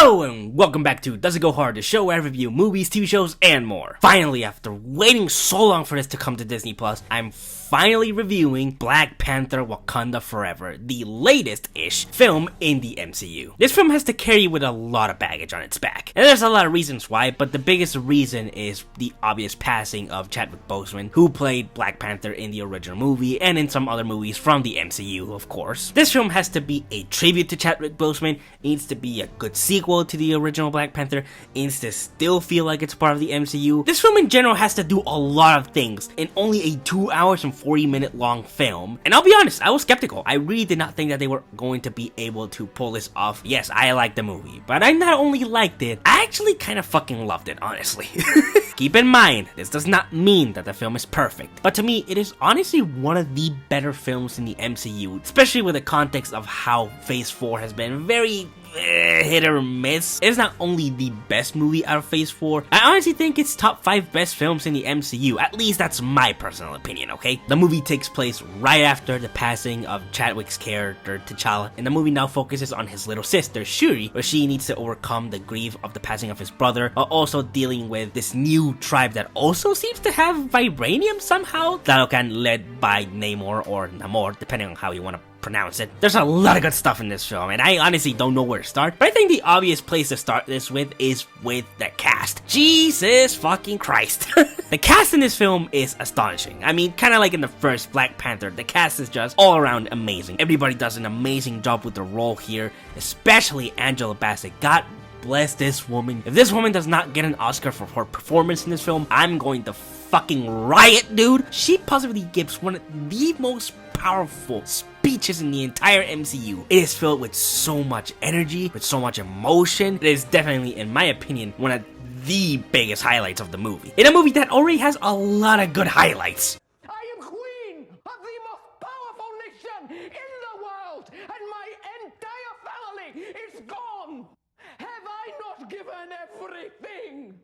Hello and welcome back to Does It Go Hard, the show where I review movies, TV shows, and more. Finally, after waiting so long for this to come to Disney+, I'm finally reviewing Black Panther Wakanda Forever, the latest-ish film in the MCU. This film has to carry with a lot of baggage on its back, and there's a lot of reasons why, but the biggest reason is the obvious passing of Chadwick Boseman, who played Black Panther in the original movie and in some other movies from the MCU, of course. This film has to be a tribute to Chadwick Boseman, it needs to be a good sequel to the original Black Panther, it needs to still feel like it's part of the MCU. This film in general has to do a lot of things in only a 2 hours and 40-minute long film, and I'll be honest, I was skeptical. I really did not think that they were going to be able to pull this off. Yes, I liked the movie, but I not only liked it, I actually kind of fucking loved it, honestly. Keep in mind, this does not mean that the film is perfect, but to me, it is honestly one of the better films in the MCU, especially with the context of how Phase 4 has been very hit or miss. It is not only the best movie out of Phase 4, I honestly think it's top 5 best films in the MCU, at least that's my personal opinion, okay? The movie takes place right after the passing of Chadwick's character, T'Challa, and the movie now focuses on his little sister, Shuri, where she needs to overcome the grief of the passing of his brother, while also dealing with this new tribe that also seems to have vibranium somehow, led by Namor or Namor, depending on how you want to pronounce it. There's a lot of good stuff in this film, and I honestly don't know where to start, but I think the obvious place to start this with is with the cast. Jesus fucking Christ. The cast in this film is astonishing. I mean, kind of like in the first Black Panther, the cast is just all around amazing. Everybody does an amazing job with the role here, especially Angela Bassett. God bless this woman. If this woman does not get an Oscar for her performance in this film, I'm going to fucking riot, dude. She positively gives one of the most powerful speeches in the entire MCU. It is filled with so much energy, with so much emotion. It is definitely, in my opinion, one of the biggest highlights of the movie. In a movie that already has a lot of good highlights. I am queen of the most powerful nation in the world, and my entire family is gone. Have I not given everything?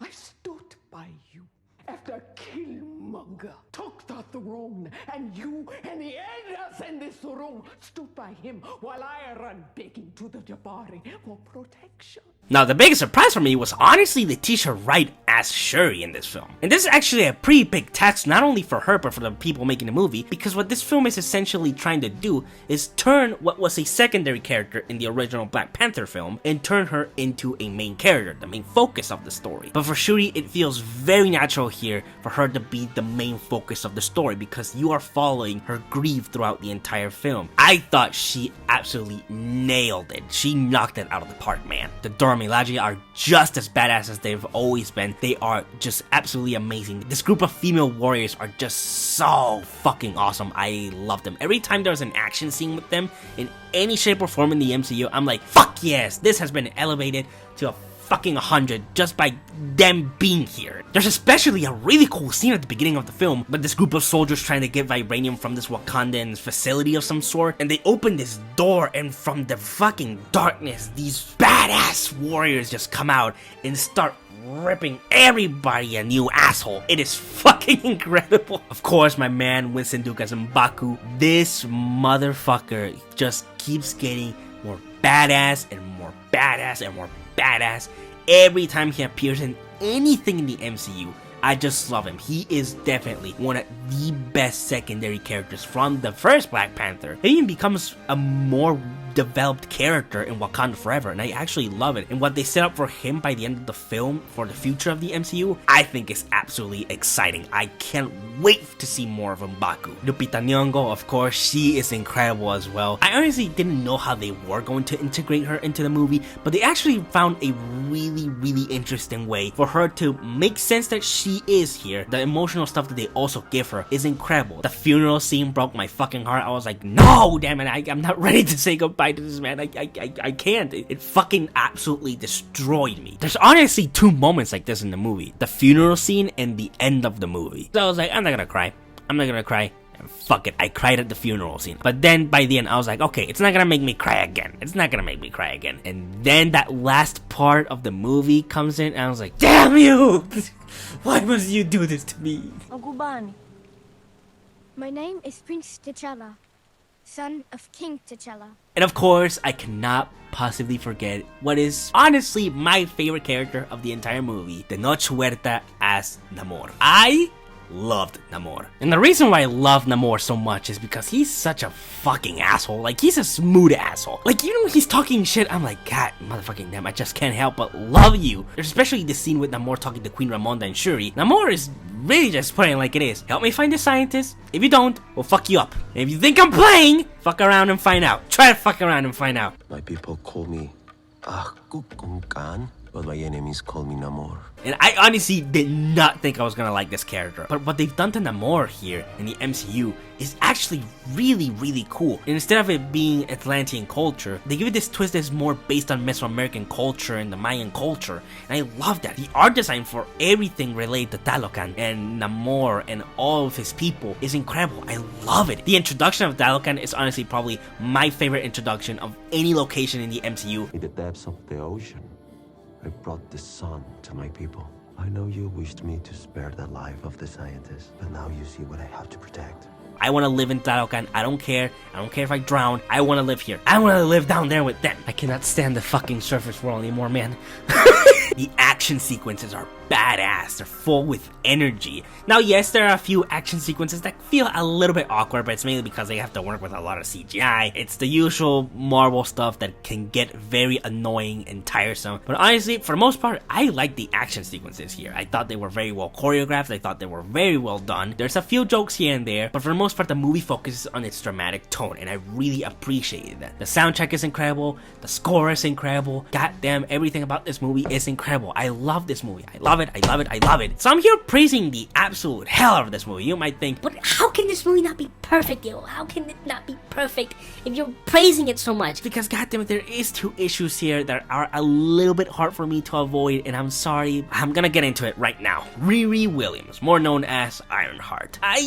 I stood by you after Killmonger took the throne, and you and the others in this room stood by him while I ran begging to the Jabari for protection. Now, the biggest surprise for me was honestly Letitia Wright as Shuri in this film. And this is actually a pretty big task, not only for her, but for the people making the movie, because what this film is essentially trying to do is turn what was a secondary character in the original Black Panther film and turn her into a main character, the main focus of the story. But for Shuri, it feels very natural here for her to be the main focus of the story because you are following her grief throughout the entire film. I thought she absolutely nailed it. She knocked it out of the park, man. The Milaje are just as badass as they've always been. They are just absolutely amazing. This group of female warriors are just so fucking awesome. I love them. Every time there's an action scene with them in any shape or form in the MCU, I'm like, fuck yes, this has been elevated to a fucking 100 just by them being here. There's especially a really cool scene at the beginning of the film, but this group of soldiers trying to get vibranium from this Wakandan facility of some sort, and they open this door, and from the fucking darkness, these badass warriors just come out and start ripping everybody a new asshole. It is fucking incredible. Of course, my man Winston Duke as M'Baku, this motherfucker just keeps getting more badass and more badass and more badass every time he appears in anything in the MCU. I just love him. He is definitely one of the best secondary characters from the first Black Panther. He even becomes a more developed character in Wakanda Forever, and I actually love it. And what they set up for him by the end of the film for the future of the MCU, I think is absolutely exciting. I can't wait to see more of M'Baku. Lupita Nyong'o, of course, she is incredible as well. I honestly didn't know how they were going to integrate her into the movie, but they actually found a really interesting way for her to make sense that she is here. The emotional stuff that they also give her is incredible. The funeral scene broke my fucking heart. I was like, no, damn it, I'm not ready to say goodbye to this man. I can't. It fucking absolutely destroyed me. There's honestly 2 moments like this in the movie. The funeral scene and the end of the movie. So I was like, I'm not gonna cry. I'm not gonna cry. And fuck it, I cried at the funeral scene. But then by the end, I was like, okay, it's not gonna make me cry again. It's not gonna make me cry again. And then that last part of the movie comes in, and I was like, damn you! Why must you do this to me? Ogubani. My name is Prince T'Challa. son of King T'Challa. And of course, I cannot possibly forget what is honestly my favorite character of the entire movie, the Noche Huerta as Namor. I loved Namor. And the reason why I love Namor so much is because he's such a fucking asshole. Like, he's a smooth asshole. Like, you know, when he's talking shit, I'm like, God, motherfucking damn, I just can't help but love you. Especially the scene with Namor talking to Queen Ramonda and Shuri. Namor is really just putting it like it is. Help me find the scientist. If you don't, we'll fuck you up. And if you think I'm playing, fuck around and find out. Try to fuck around and find out. My people call me Khan, but my enemies call me Namor. And I honestly did not think I was gonna like this character. But what they've done to Namor here in the MCU is actually really, really cool. And instead of it being Atlantean culture, they give it this twist that's more based on Mesoamerican culture and the Mayan culture. And I love that. The art design for everything related to Talocan and Namor and all of his people is incredible. I love it. The introduction of Talocan is honestly probably my favorite introduction of any location in the MCU. In the depths of the ocean, I brought the sun to my people. I know you wished me to spare the life of the scientist, but now you see what I have to protect. I want to live in Talocan. I don't care. I don't care if I drown. I want to live here. I want to live down there with them. I cannot stand the fucking surface world anymore, man. The action sequences are badass. They're full with energy. Now, yes, there are a few action sequences that feel a little bit awkward, but it's mainly because they have to work with a lot of CGI. It's the usual Marvel stuff that can get very annoying and tiresome. But honestly, for the most part, I like the action sequences here. I thought they were very well choreographed. I thought they were very well done. There's a few jokes here and there, but for the most part, the movie focuses on its dramatic tone, and I really appreciated that. The soundtrack is incredible. The score is incredible. Goddamn, everything about this movie is incredible. I love this movie. I love it. I love it. I love it. So I'm here praising the absolute hell out of this movie. You might think, But how can this movie not be perfect, yo? How can it not be perfect if you're praising it so much? because goddamn it, there is two issues here that are a little bit hard for me to avoid, and I'm sorry. I'm gonna get into it right now. Riri Williams, more known as Ironheart. I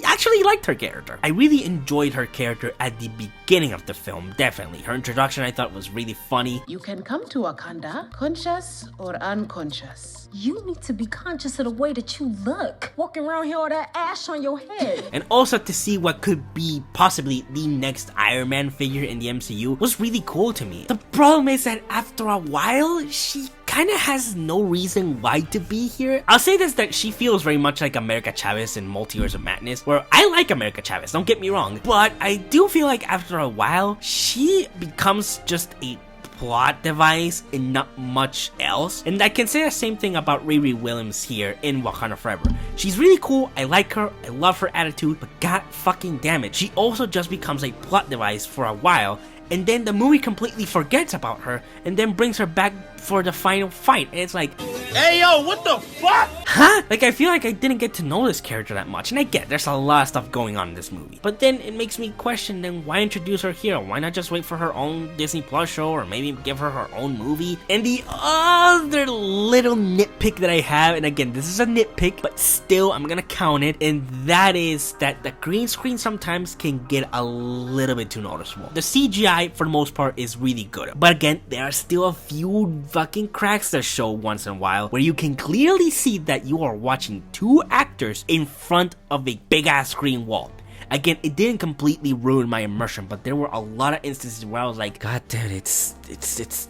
actually liked her character. I really enjoyed her character at the beginning of the film, definitely. Her introduction I thought was really funny. You can come to Wakanda, conscious or unconscious. You need to be conscious of the way that you look. Walking around here with that ash on your head. And also to see what could be possibly the next Iron Man figure in the MCU was really cool to me. The problem is that after a while, she kind of has no reason why to be here. I'll say this, that she feels very much like America Chavez in Multiverse of Madness, where I like America Chavez, don't get me wrong, but I do feel like after a while, she becomes just a plot device and not much else. And I can say the same thing about Riri Williams here in Wakanda Forever. She's really cool, I like her, I love her attitude, but god fucking damn it, she also just becomes a plot device for a while, and then the movie completely forgets about her and then brings her back for the final fight. And it's like, Hey yo, what the fuck? huh? Like, I feel like I didn't get to know this character that much, and I get there's a lot of stuff going on in this movie, but then it makes me question, then why introduce her here? Why not just wait for her own Disney Plus show, or maybe give her her own movie? And the other little nitpick that I have, and again, this is a nitpick, but still I'm gonna count it, and that is that the green screen sometimes can get a little bit too noticeable. The CGI for the most part is really good, but again, there are still a few fucking cracks that show once in a while where you can clearly see that you are watching two actors in front of a big ass screen wall. Again, it didn't completely ruin my immersion, but there were a lot of instances where I was like, god damn, it's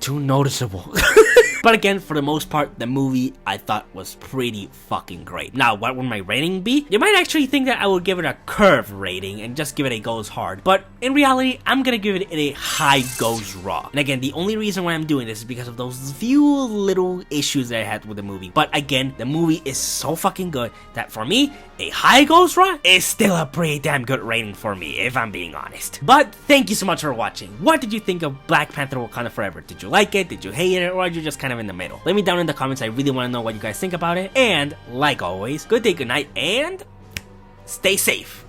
too noticeable. But again, for the most part, the movie I thought was pretty fucking great. Now, what would my rating be? You might actually think that I would give it a curve rating and just give it a goes hard, but in reality, I'm gonna give it a high goes raw. And again, the only reason why I'm doing this is because of those few little issues that I had with the movie. But again, the movie is so fucking good that for me, a high goes raw is still a pretty damn good rating for me, if I'm being honest. But thank you so much for watching. What did you think of Black Panther Wakanda Forever? Did you like it? Did you hate it? Or are you just kind of in the middle? Let me down in the comments. I really want to know what you guys think about it. And like always, good day, good night, and stay safe.